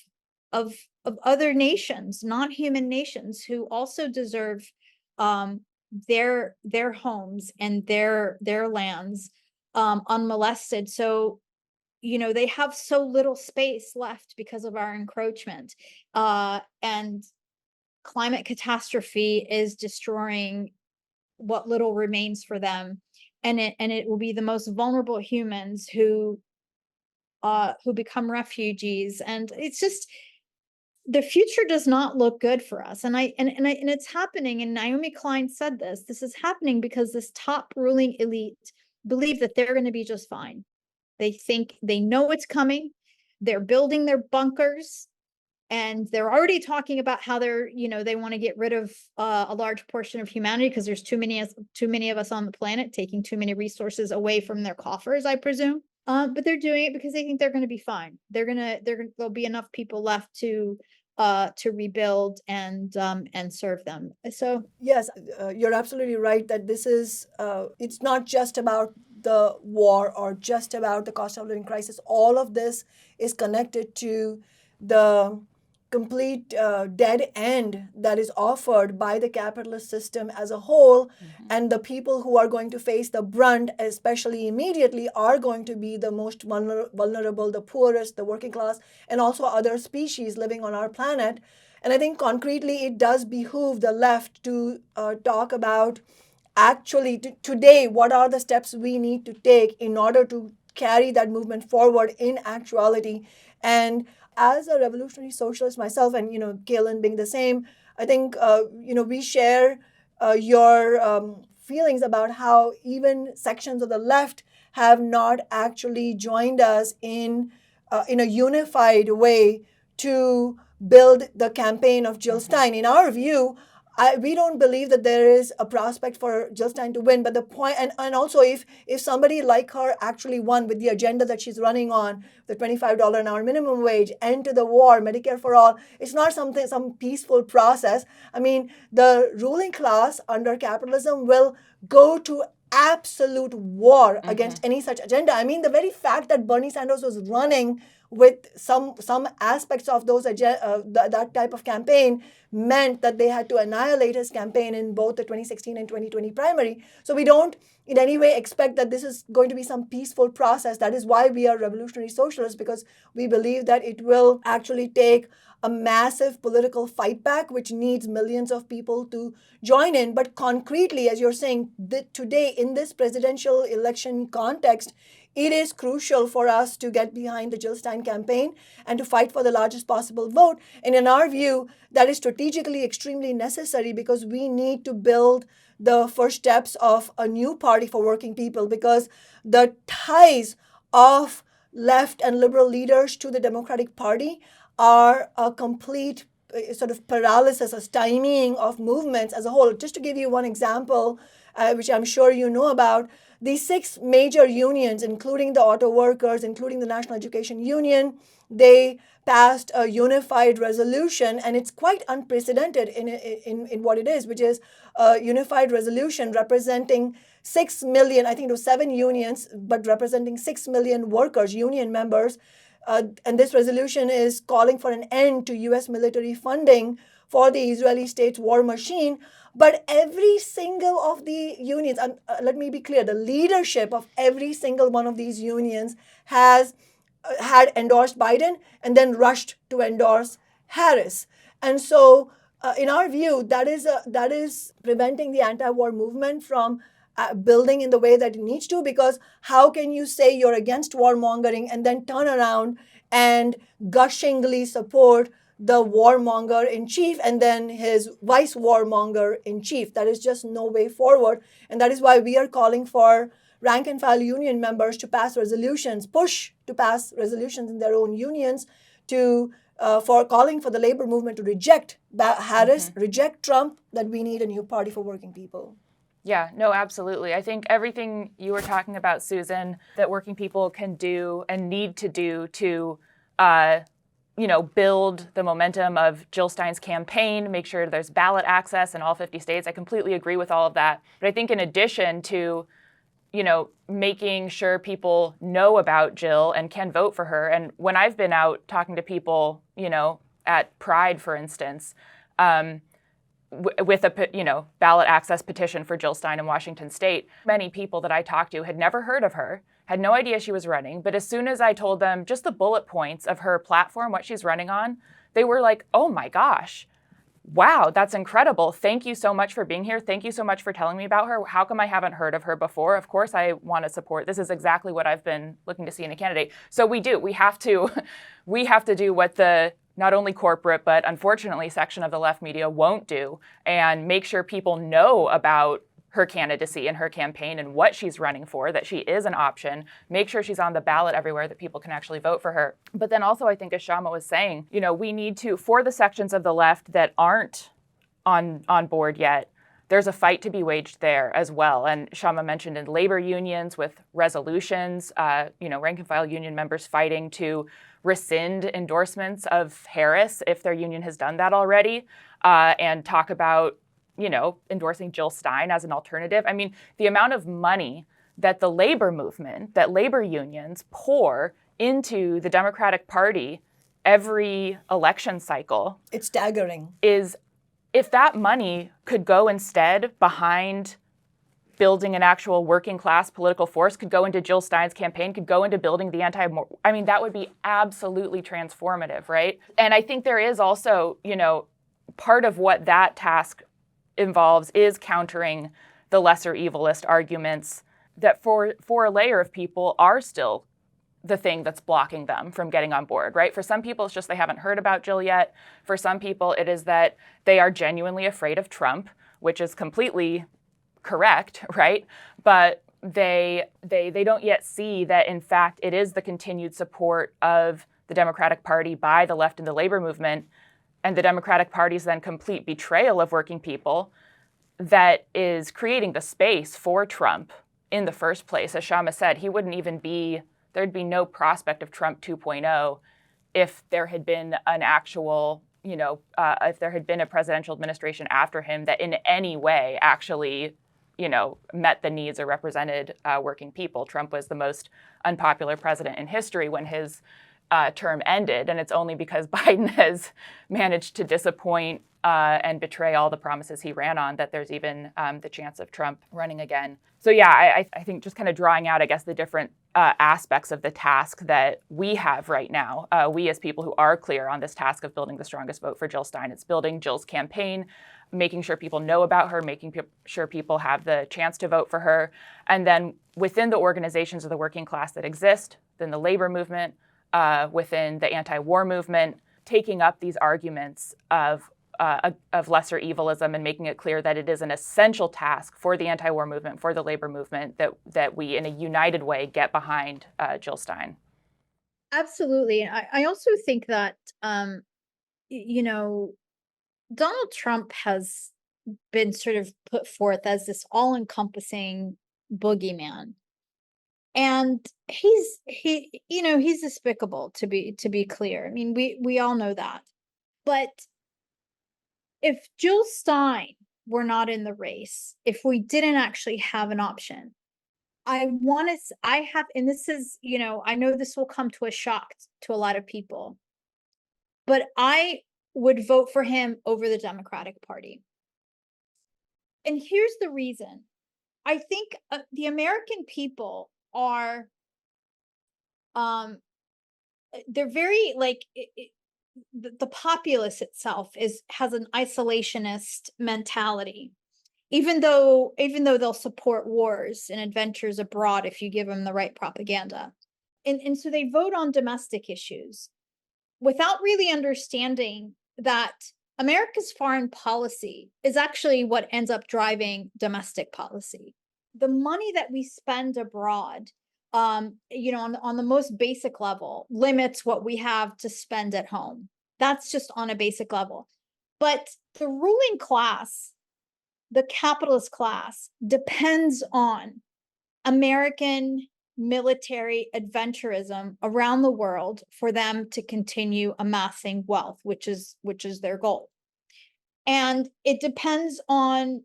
other nations, non-human nations, who also deserve their homes and their lands unmolested. So, they have so little space left because of our encroachment, and climate catastrophe is destroying what little remains for them, and it will be the most vulnerable humans who become refugees. And it's just, the future does not look good for us. And it's happening. And Naomi Klein said this is happening because this top ruling elite believe that they're going to be just fine. They think they know it's coming. They're building their bunkers, and they're already talking about how they want to get rid of a large portion of humanity, because there's too many of us on the planet, taking too many resources away from their coffers, I presume. But they're doing it because they think they're going to be fine. There'll be enough people left to rebuild and serve them. So Yes, you're absolutely right that this is, it's not just about the war or just about the cost of living crisis. All of this is connected to the complete dead end that is offered by the capitalist system as a whole. And the people who are going to face the brunt, especially immediately, are going to be the most vulnerable, the poorest, the working class, and also other species living on our planet. And I think concretely it does behoove the left to talk about actually today what are the steps we need to take in order to carry that movement forward in actuality. And as a revolutionary socialist myself, and Galen being the same, I think we share your feelings about how even sections of the left have not actually joined us in a unified way to build the campaign of Jill Stein. In our view, we don't believe that there is a prospect for Jill Stein to win. But the point, and also if somebody like her actually won with the agenda that she's running on, the $25 an hour minimum wage, end to the war, Medicare for all, it's not some peaceful process. I mean, the ruling class under capitalism will go to absolute war against any such agenda. I mean, the very fact that Bernie Sanders was running with some aspects of those that type of campaign meant that they had to annihilate his campaign in both the 2016 and 2020 primary. So we don't in any way expect that this is going to be some peaceful process. That is why we are revolutionary socialists, because we believe that it will actually take a massive political fight back, which needs millions of people to join in. But concretely, as you're saying, today in this presidential election context, it is crucial for us to get behind the Jill Stein campaign and to fight for the largest possible vote. And in our view, that is strategically extremely necessary, because we need to build the first steps of a new party for working people, because the ties of left and liberal leaders to the Democratic Party are a complete sort of paralysis or stymieing of movements as a whole. Just to give you one example, which I'm sure you know about, the 6 major unions, including the auto workers, including the National Education Union, they passed a unified resolution, and it's quite unprecedented in what it is, which is a unified resolution representing 6 million, I think it was 7 unions, but representing 6 million workers, union members. And this resolution is calling for an end to U.S. military funding for the Israeli state's war machine. But every single of the unions, let me be clear, the leadership of every single one of these unions had endorsed Biden and then rushed to endorse Harris. And so in our view, that is preventing the anti-war movement from building in the way that it needs to, because how can you say you're against warmongering and then turn around and gushingly support the warmonger in chief and then his vice warmonger in chief? That is just no way forward. And that is why we are calling for rank and file union members to pass resolutions, push to pass resolutions in their own unions for calling for the labor movement to reject Harris, reject Trump, that we need a new party for working people. Yeah, no, absolutely. I think everything you were talking about, Susan, that working people can do and need to do to, build the momentum of Jill Stein's campaign, make sure there's ballot access in all 50 states. I completely agree with all of that. But I think in addition to, making sure people know about Jill and can vote for her. And when I've been out talking to people, at Pride, for instance, with a ballot access petition for Jill Stein in Washington State, many people that I talked to had never heard of her, had no idea she was running. But as soon as I told them just the bullet points of her platform, what she's running on, they were like, oh my gosh, wow, that's incredible. Thank you so much for being here. Thank you so much for telling me about her. How come I haven't heard of her before? Of course I want to support. This is exactly what I've been looking to see in a candidate. So we have to do what the not only corporate, but unfortunately section of the left media won't do, and make sure people know about her candidacy and her campaign and what she's running for, that she is an option, make sure she's on the ballot everywhere, that people can actually vote for her. But then also, I think, as Kshama was saying, we need to, for the sections of the left that aren't on board yet, there's a fight to be waged there as well. And Kshama mentioned in labor unions with resolutions, rank and file union members fighting to rescind endorsements of Harris if their union has done that already, and talk about, endorsing Jill Stein as an alternative. I mean, the amount of money that the labor movement, that labor unions pour into the Democratic Party every election cycle, it's staggering. If that money could go instead behind building an actual working class political force, could go into Jill Stein's campaign, could go into building the that would be absolutely transformative, right? And I think there is also, part of what that task involves is countering the lesser evilist arguments that for a layer of people are still the thing that's blocking them from getting on board, right? For some people, it's just they haven't heard about Jill yet. For some people, it is that they are genuinely afraid of Trump, which is completely correct, right? But they don't yet see that, in fact, it is the continued support of the Democratic Party by the left and the labor movement, and the Democratic Party's then complete betrayal of working people that is creating the space for Trump in the first place. As Kshama said, there'd be no prospect of Trump 2.0 if there had been an actual, if there had been a presidential administration after him that in any way actually met the needs or represented working people. Trump was the most unpopular president in history when his term ended, and it's only because Biden has managed to disappoint and betray all the promises he ran on that there's even the chance of Trump running again. So yeah, I think just kind of drawing out, I guess, the different aspects of the task that we have right now. We as people who are clear on this task of building the strongest vote for Jill Stein, it's building Jill's campaign, making sure people know about her, making sure people have the chance to vote for her. And then within the organizations of the working class that exist, within the labor movement, within the anti-war movement, taking up these arguments of lesser evilism and making it clear that it is an essential task for the anti-war movement, for the labor movement, that we, in a united way, get behind Jill Stein. Absolutely. And I also think that, Donald Trump has been sort of put forth as this all-encompassing boogeyman. And he's despicable, to be clear. I mean, we all know that. But if Jill Stein were not in the race, if we didn't actually have an option, and this is, I know this will come to a shock to a lot of people, but I would vote for him over the Democratic Party. And here's the reason. I think the American people are, they're very the populace itself has an isolationist mentality, even though they'll support wars and adventures abroad if you give them the right propaganda. And so they vote on domestic issues without really understanding that America's foreign policy is actually what ends up driving domestic policy. The money that we spend abroad, on the most basic level, limits what we have to spend at home. That's just on a basic level. But the ruling class, the capitalist class, depends on American military adventurism around the world for them to continue amassing wealth, which is their goal. And it depends on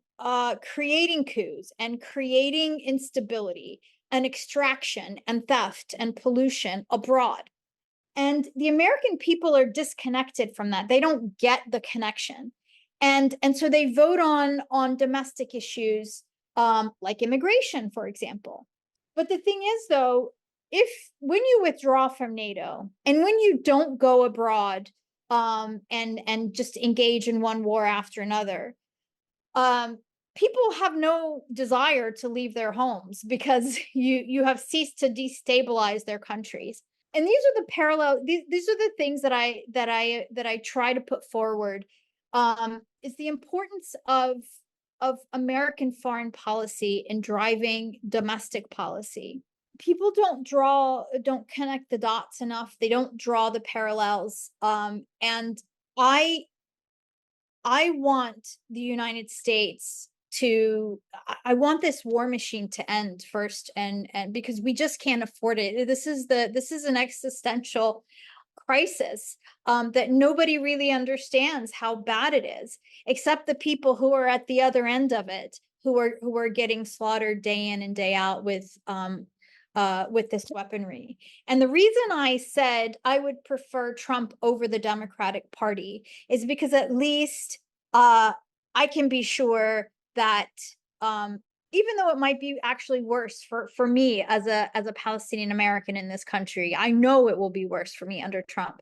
creating coups and creating instability and extraction and theft and pollution abroad. And the American people are disconnected from that. They don't get the connection. And so they vote on domestic issues like immigration, for example. But the thing is, though, when you withdraw from NATO and when you don't go abroad and just engage in one war after another, people have no desire to leave their homes because you have ceased to destabilize their countries. And these are the parallel. These are the things that I try to put forward. Is the importance of American foreign policy in driving domestic policy. People don't connect the dots enough. They don't draw the parallels. And I want the United States I want this war machine to end first, and because we just can't afford it. This is an existential crisis that nobody really understands how bad it is, except the people who are at the other end of it, who are getting slaughtered day in and day out with this weaponry. And the reason I said I would prefer Trump over the Democratic Party is because at least I can be sure that even though it might be actually worse for me as a Palestinian American in this country, I know it will be worse for me under Trump.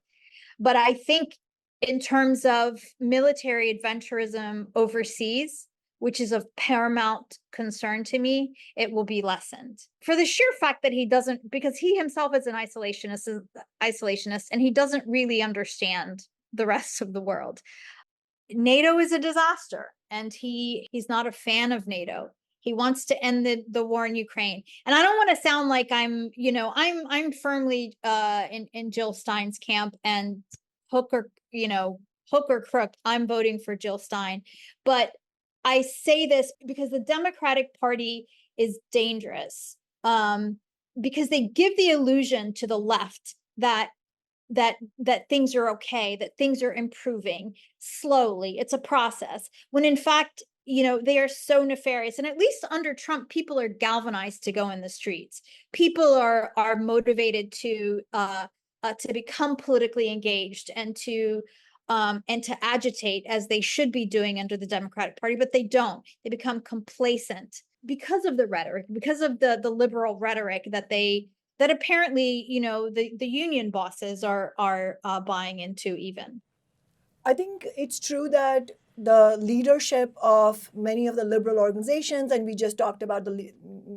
But I think in terms of military adventurism overseas, which is of paramount concern to me, it will be lessened. For the sheer fact that he doesn't, because he himself is an isolationist, and he doesn't really understand the rest of the world. NATO is a disaster, and he's not a fan of NATO. He wants to end the war in Ukraine. And I don't want to sound like I'm firmly in Jill Stein's camp, and hook or crook, I'm voting for Jill Stein. But I say this because the Democratic Party is dangerous, because they give the illusion to the left that things are okay, that things are improving slowly. It's a process, when in fact, they are so nefarious. And at least under Trump, people are galvanized to go in the streets. People are motivated to become politically engaged and to agitate, as they should be doing under the Democratic Party, but they don't. They become complacent because of the rhetoric, because of the liberal rhetoric that apparently the union bosses are buying into even. I think it's true that the leadership of many of the liberal organizations, and we just talked about the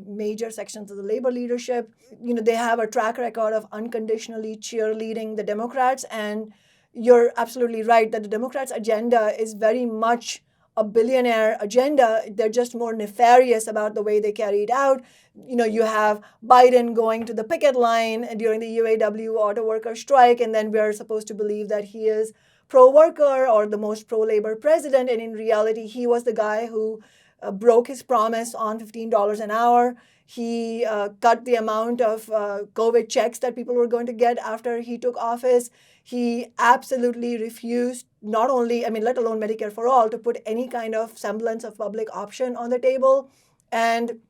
major sections of the labor leadership, they have a track record of unconditionally cheerleading the Democrats. And you're absolutely right that the Democrats' agenda is very much a billionaire agenda. They're just more nefarious about the way they carry it out. You have Biden going to the picket line during the UAW auto worker strike, and then we're supposed to believe that he is pro-worker or the most pro-labor president. And in reality, he was the guy who broke his promise on $15 an hour. He cut the amount of COVID checks that people were going to get after he took office. He absolutely refused, not only, let alone Medicare for all, to put any kind of semblance of public option on the table. And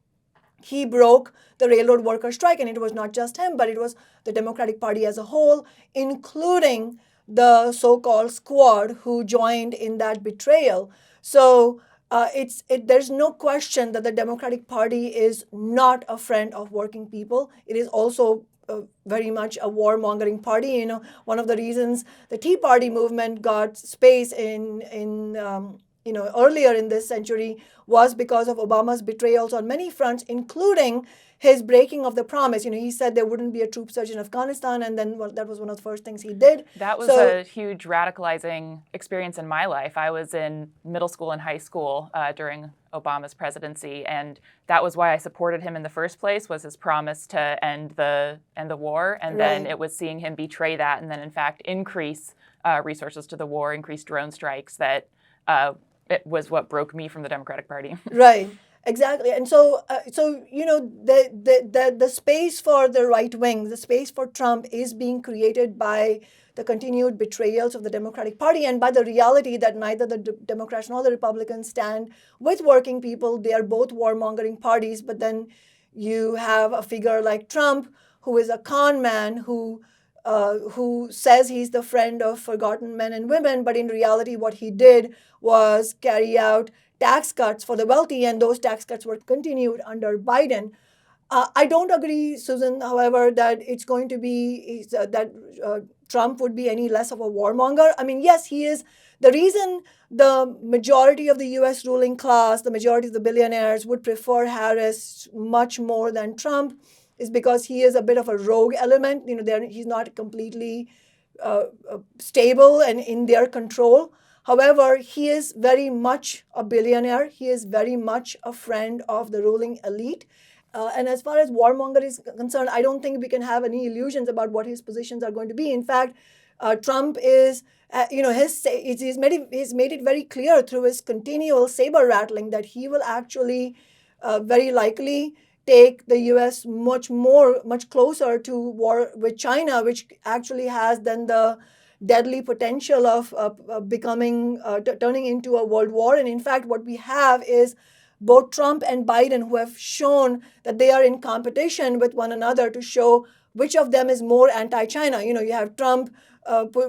he broke the railroad worker strike. And it was not just him, but it was the Democratic Party as a whole, including the so-called squad who joined in that betrayal. So there's no question that the Democratic Party is not a friend of working people. It is also very much a warmongering party. One of the reasons the Tea Party movement got space in earlier in this century was because of Obama's betrayals on many fronts, including his breaking of the promise. He said there wouldn't be a troop surge in Afghanistan, and then that was one of the first things he did. That was a huge radicalizing experience in my life. I was in middle school and high school during Obama's presidency, and that was why I supported him in the first place, was his promise to end the war, and then it was seeing him betray that, and then in fact increase resources to the war, increase drone strikes, that it was what broke me from the Democratic Party. Right. Exactly. And so the space for the right wing, the space for Trump is being created by the continued betrayals of the Democratic Party and by the reality that neither the Democrats nor the Republicans stand with working people. They are both warmongering parties. But then you have a figure like Trump, who is a con man, who says he's the friend of forgotten men and women, but in reality what he did was carry out tax cuts for the wealthy, and those tax cuts were continued under Biden. I don't agree, Susan, however, that it's going to be that Trump would be any less of a warmonger. Yes, he is. The reason the majority of the U.S. ruling class, the majority of the billionaires would prefer Harris much more than Trump is because he is a bit of a rogue element. He's not completely stable and in their control. However, he is very much a billionaire. He is very much a friend of the ruling elite. And as far as warmonger is concerned, I don't think we can have any illusions about what his positions are going to be. In fact, Trump is, he's made it very clear through his continual saber rattling that he will actually very likely take the U.S. much closer to war with China, which actually has then the deadly potential of turning into a world war. And in fact, what we have is both Trump and Biden who have shown that they are in competition with one another to show which of them is more anti-China. You have Trump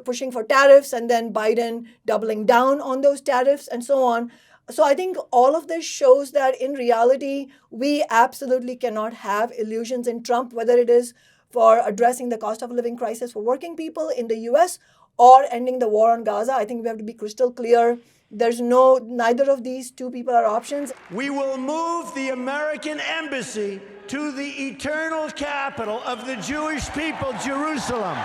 pushing for tariffs and then Biden doubling down on those tariffs and so on. So I think all of this shows that in reality, we absolutely cannot have illusions in Trump, whether it is for addressing the cost of living crisis for working people in the U.S. or ending the war on Gaza. I think we have to be crystal clear. There's neither of these two people are options. We will move the American embassy to the eternal capital of the Jewish people, Jerusalem.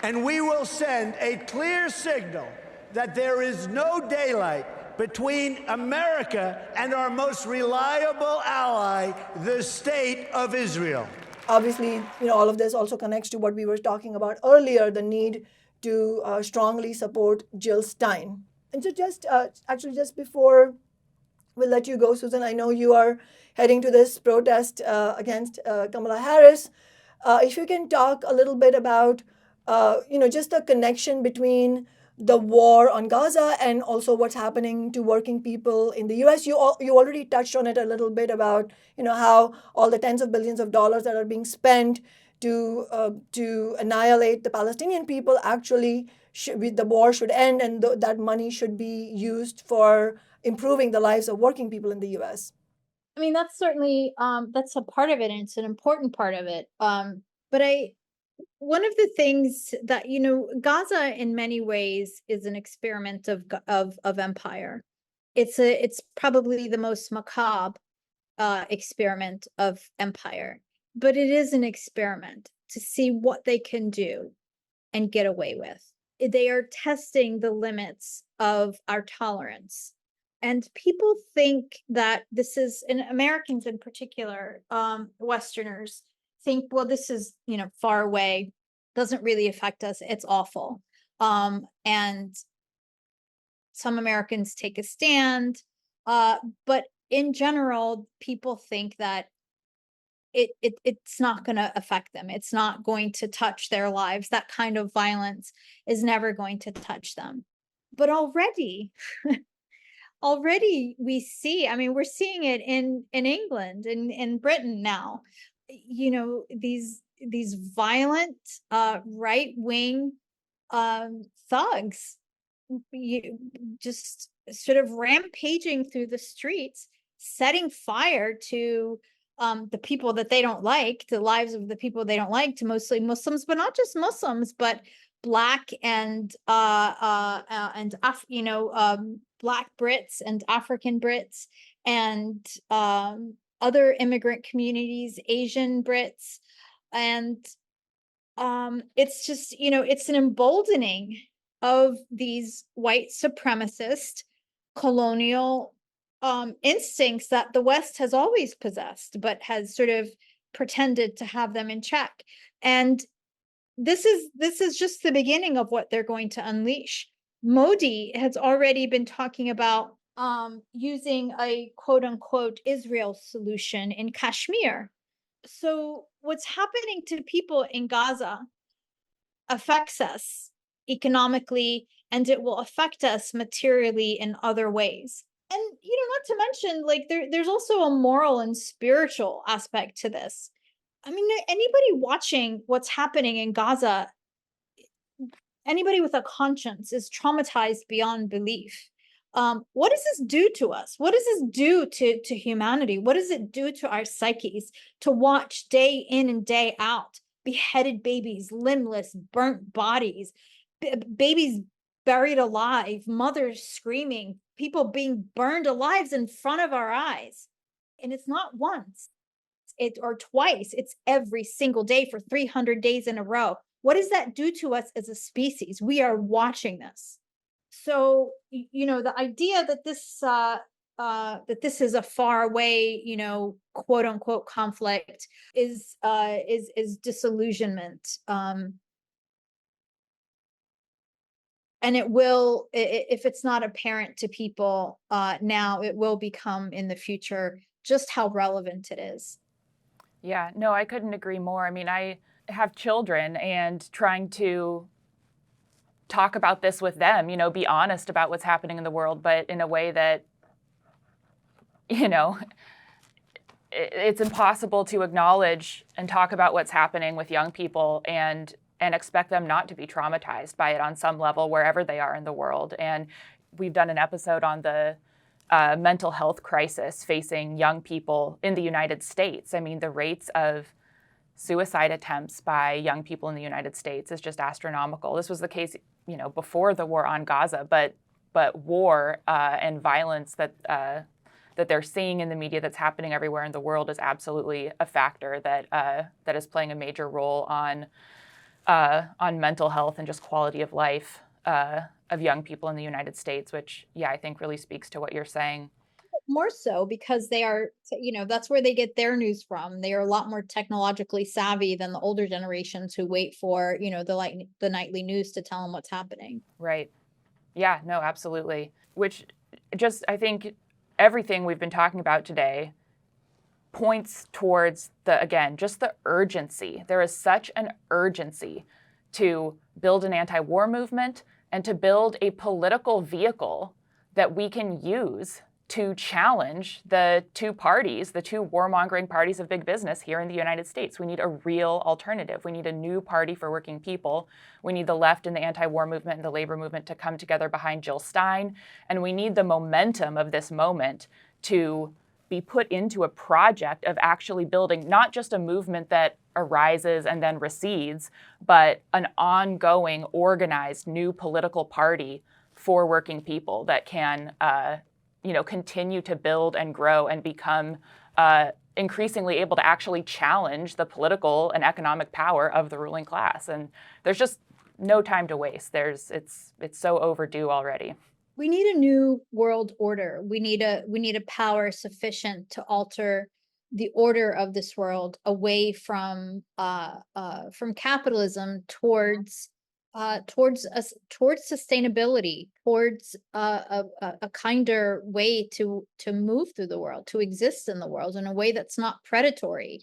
And we will send a clear signal that there is no daylight between America and our most reliable ally, the State of Israel. Obviously, all of this also connects to what we were talking about earlier, the need to strongly support Jill Stein. And so just before we let you go, Susan, I know you are heading to this protest against Kamala Harris. If you can talk a little bit about, just the connection between the war on Gaza and also what's happening to working people in the U.S. You already touched on it a little bit about how all the tens of billions of dollars that are being spent to annihilate the Palestinian people actually the war should end, and that money should be used for improving the lives of working people in the U.S. I mean, that's certainly that's a part of it, and it's an important part of it. But one of the things that Gaza in many ways is an experiment of empire. It's probably the most macabre experiment of empire, but it is an experiment to see what they can do and get away with. They are testing the limits of our tolerance. And people think that this is, and Americans in particular, Westerners think, well, this is, far away, doesn't really affect us. It's awful. And some Americans take a stand. But in general, people think that it's not going to affect them. It's not going to touch their lives. That kind of violence is never going to touch them. But already we see, I mean, we're seeing it in England and in Britain now, these violent right-wing thugs just sort of rampaging through the streets, setting fire to the people that they don't like, the lives of the people they don't like, to mostly Muslims, but not just Muslims, but Black and Black Brits and African Brits and other immigrant communities, Asian Brits. And it's just, it's an emboldening of these white supremacist colonial instincts that the West has always possessed, but has sort of pretended to have them in check. And this is just the beginning of what they're going to unleash. Modi has already been talking about using a quote unquote Israel solution in Kashmir. So what's happening to people in Gaza affects us economically, and it will affect us materially in other ways. And, not to mention, like, there's also a moral and spiritual aspect to this. I mean, anybody watching what's happening in Gaza, anybody with a conscience is traumatized beyond belief. What does this do to us? What does this do to humanity? What does it do to our psyches to watch day in and day out beheaded babies, limbless, burnt bodies, babies buried alive, mothers screaming, people being burned alive in front of our eyes? And it's not once or twice, it's every single day for 300 days in a row. What does that do to us as a species? We are watching this. So, the idea that this is a far away, quote unquote conflict is disillusionment. And it will, if it's not apparent to people now, it will become in the future just how relevant it is. Yeah, no, I couldn't agree more. I mean, I have children, and trying to talk about this with them, be honest about what's happening in the world, but in a way that, it's impossible to acknowledge and talk about what's happening with young people and expect them not to be traumatized by it on some level wherever they are in the world. And we've done an episode on the mental health crisis facing young people in the United States. I mean, the rates of suicide attempts by young people in the United States is just astronomical. This was the case, before the war on Gaza, but war and violence that they're seeing in the media that's happening everywhere in the world is absolutely a factor that is playing a major role on mental health and just quality of life of young people in the United States, which, I think really speaks to what you're saying. More so because they are, that's where they get their news from. They are a lot more technologically savvy than the older generations who wait for, the nightly news to tell them what's happening. Right. Yeah, no, absolutely. Which just, I think everything we've been talking about today points towards just the urgency. There is such an urgency to build an anti-war movement and to build a political vehicle that we can use to challenge the two parties, the two warmongering parties of big business here in the United States. We need a real alternative. We need a new party for working people. We need the left and the anti-war movement and the labor movement to come together behind Jill Stein. And we need the momentum of this moment to be put into a project of actually building not just a movement that arises and then recedes, but an ongoing, organized new political party for working people that can continue to build and grow and become increasingly able to actually challenge the political and economic power of the ruling class. And there's just no time to waste. It's so overdue already. We need a new world order. We need a power sufficient to alter the order of this world away from capitalism towards sustainability, towards a kinder way to move through the world, to exist in the world in a way that's not predatory,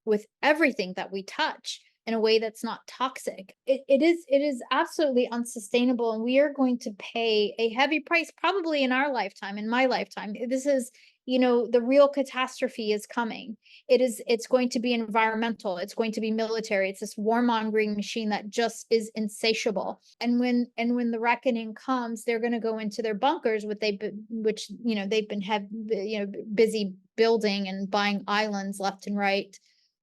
with everything that we touch, in a way that's not toxic. It is absolutely unsustainable, and we are going to pay a heavy price, probably in our lifetime, in my lifetime. This is, the real catastrophe is coming. It's going to be environmental. It's going to be military. It's this warmongering machine that just is insatiable. And when the reckoning comes, they're going to go into their bunkers, they've been busy building and buying islands left and right,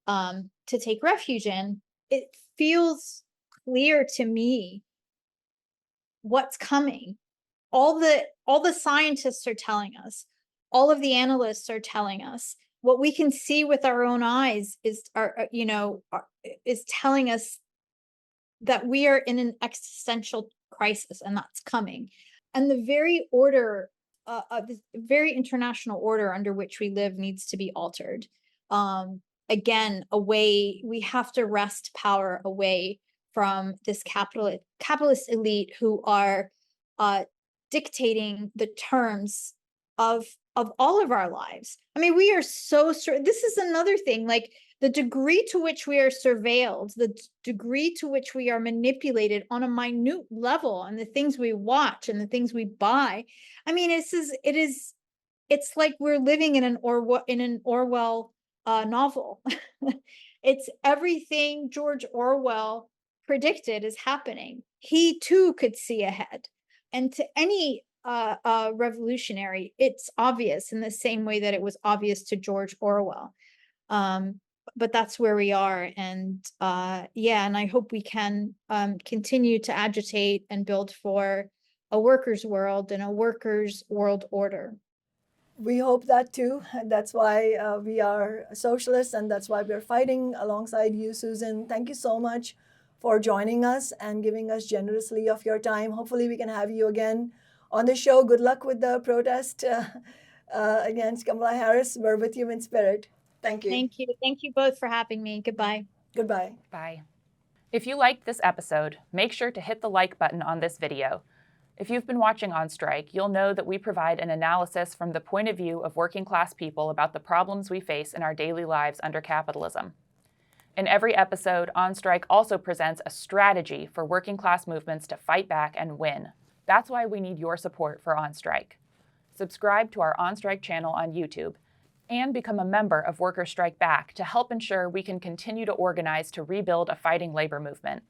to take refuge in. It feels clear to me what's coming. All the scientists are telling us, all of the analysts are telling us. What we can see with our own eyes is telling us that we are in an existential crisis, and that's coming. And the very order, the very international order under which we live needs to be altered. Again, we have to wrest power away from this capitalist elite who are dictating the terms of all of our lives. I mean, we are this is another thing, like the degree to which we are surveilled, the degree to which we are manipulated on a minute level, and the things we watch and the things we buy. I mean, it's like we're living in an Orwell novel. It's everything George Orwell predicted is happening. He too could see ahead. And to any revolutionary, it's obvious in the same way that it was obvious to George Orwell. But that's where we are. And and I hope we can continue to agitate and build for a workers' world and a workers' world order. We hope that too. That's why we are socialists, and that's why we're fighting alongside you, Susan. Thank you so much for joining us and giving us generously of your time. Hopefully we can have you again on the show. Good luck with the protest against Kamala Harris. We're with you in spirit. Thank you. Thank you. Thank you both for having me. Goodbye. Goodbye. Bye. If you liked this episode, make sure to hit the like button on this video. If you've been watching On Strike, you'll know that we provide an analysis from the point of view of working class people about the problems we face in our daily lives under capitalism. In every episode, On Strike also presents a strategy for working class movements to fight back and win. That's why we need your support for On Strike. Subscribe to our On Strike channel on YouTube and become a member of Workers Strike Back to help ensure we can continue to organize to rebuild a fighting labor movement.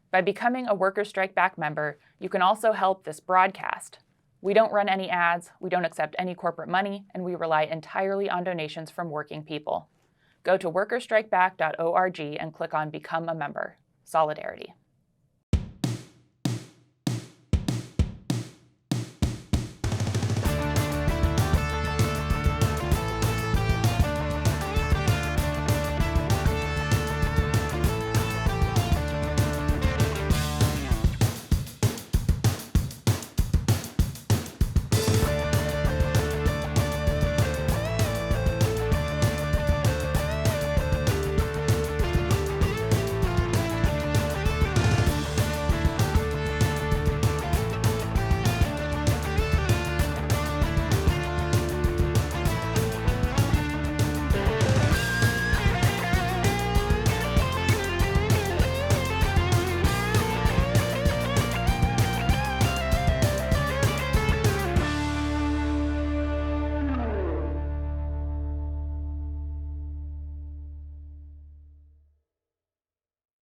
By becoming a Workers Strike Back member, you can also help this broadcast. We don't run any ads, we don't accept any corporate money, and we rely entirely on donations from working people. Go to workerstrikeback.org and click on Become a Member. Solidarity.